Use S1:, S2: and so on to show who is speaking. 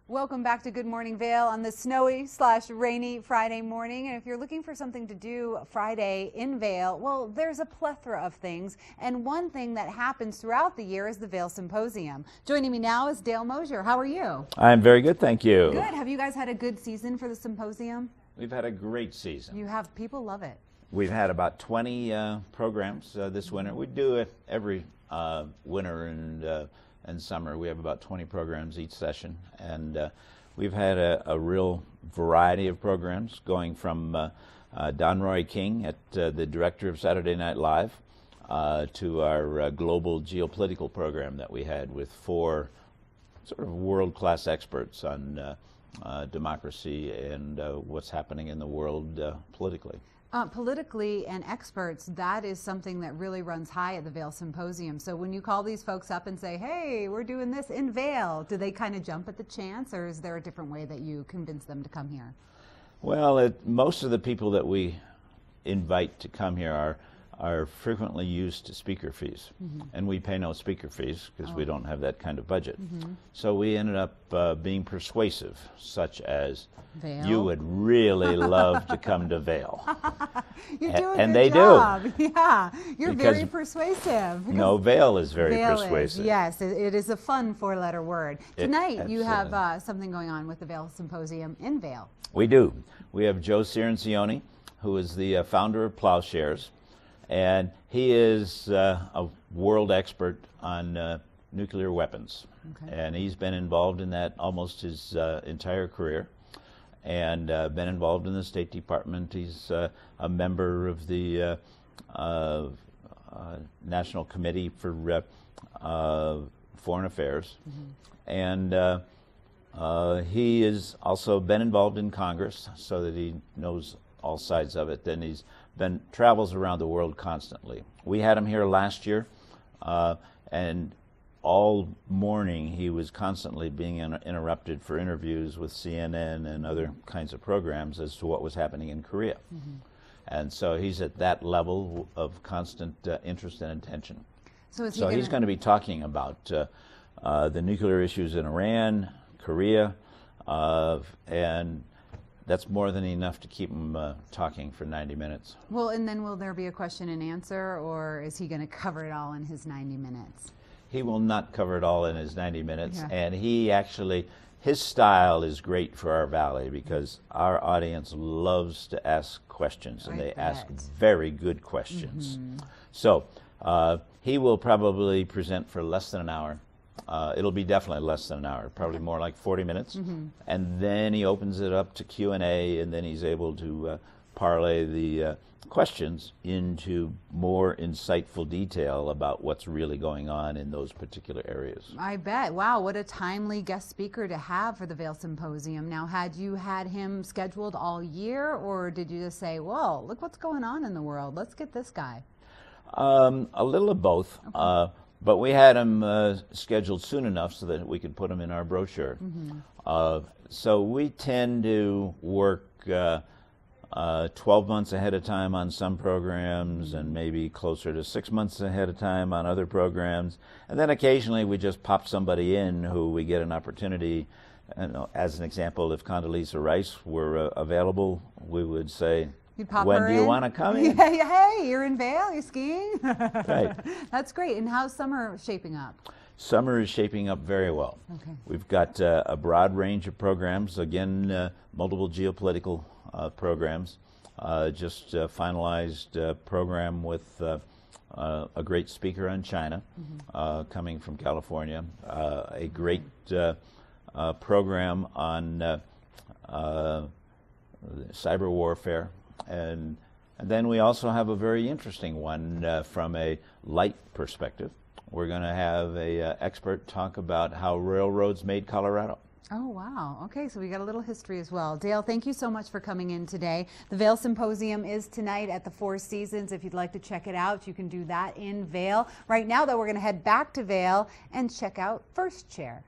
S1: Welcome back to Good Morning Vail on this snowy/rainy Friday morning. And if you're looking for something to do Friday in Vail, well, there's a plethora of things. And one thing that happens throughout the year is the Vail Symposium. Joining me now is Dale Mosier. How are you?
S2: I'm very good, thank you.
S1: Good. Have you guys had a good season for the Symposium?
S2: We've had a great season.
S1: You have. People love it.
S2: We've had about 20 programs this winter. We do it every winter and summer. We have about 20 programs each session, and we've had a real variety of programs, going from Don Roy King, the director of Saturday Night Live, to our global geopolitical program that we had with 4 sort of world-class experts on democracy and what's happening in the world politically.
S1: Politically and experts, that is something that really runs high at the Vail Symposium. So when you call these folks up and say, hey, we're doing this in Vail, do they kind of jump at the chance, or is there a different way that you convince them to come here?
S2: Well, most of the people that we invite to come here are frequently used to speaker fees, and we pay no speaker fees because we don't have that kind of budget. So we ended up being persuasive, such as,
S1: Vail?
S2: You would really love to come to Vail.
S1: You're doing
S2: and
S1: your
S2: they
S1: job.
S2: do.
S1: Yeah, you're
S2: Because
S1: very persuasive.
S2: No, Vail is very
S1: Vail
S2: persuasive.
S1: is, yes, it is a fun 4-letter word. Tonight you have
S2: absolutely.
S1: something going on with the Vail Symposium in Vail.
S2: We do. We have Joe Cirincione, who is the founder of Plowshares, and he is a world expert on nuclear weapons.
S1: Okay.
S2: And he's been involved in that almost his entire career, and been involved in the State Department. He's a member of the National Committee for Foreign Affairs, and he has also been involved in Congress, so that he knows all sides of it. Then he's travels around the world constantly. We had him here last year, and all morning he was constantly being interrupted for interviews with CNN and other kinds of programs as to what was happening in Korea. And so he's at that level of constant interest and attention.
S1: So
S2: he's going to be talking about the nuclear issues in Iran, Korea, and that's more than enough to keep him talking for 90 minutes.
S1: Well, and then will there be a question and answer, or is he going to cover it all in his 90 minutes?
S2: He will not cover it all in his 90 minutes,
S1: Yeah.
S2: and his style is great for our valley because our audience loves to ask questions, and
S1: I
S2: they ask
S1: bet.
S2: very good questions. So he will probably present for less than an hour. It'll be definitely less than an hour, probably more like 40 minutes. And then he opens it up to Q&A, and then he's able to parlay the questions into more insightful detail about what's really going on in those particular areas.
S1: I bet. Wow, what a timely guest speaker to have for the Vail Symposium. Now, had you had him scheduled all year, or did you just say, whoa, look what's going on in the world, let's get this guy?
S2: A little of both. Okay. But we had him scheduled soon enough so that we could put him in our brochure. So we tend to work 12 months ahead of time on some programs, and maybe closer to 6 months ahead of time on other programs. And then occasionally we just pop somebody in who we get an opportunity. And, as an example, if Condoleezza Rice were available, we would say, when do you want to come in?
S1: Hey, you're in Vail, you're skiing?
S2: Right.
S1: That's great. And how's summer shaping up?
S2: Summer is shaping up very well.
S1: Okay.
S2: We've got a broad range of programs, again, multiple geopolitical programs. Just finalized a program with a great speaker on China, coming from California, a great program on cyber warfare, and then we also have a very interesting one from a light perspective. We're going to have a expert talk about how railroads made Colorado.
S1: Oh, wow. Okay, so we got a little history as well. Dale, thank you so much for coming in today. The Vail Symposium is tonight at the Four Seasons. If you'd like to check it out, you can do that in Vail. Right now, though, we're going to head back to Vail and check out First Chair.